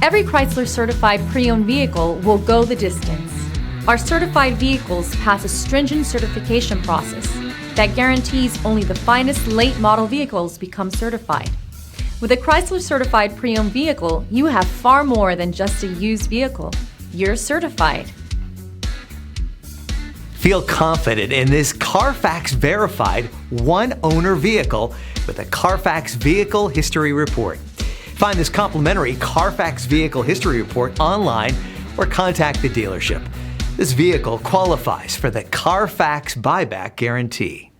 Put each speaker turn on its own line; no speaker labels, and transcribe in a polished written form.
Every Chrysler certified pre-owned vehicle will go the distance. Our certified vehicles pass a stringent certification process that guarantees only the finest late model vehicles become certified. With a Chrysler certified pre-owned vehicle, you have far more than just a used vehicle. You're certified.
Feel confident in this Carfax verified one-owner vehicle with a Carfax Vehicle History Report. Find this complimentary Carfax Vehicle History Report online or contact the dealership. This vehicle qualifies for the Carfax Buyback Guarantee.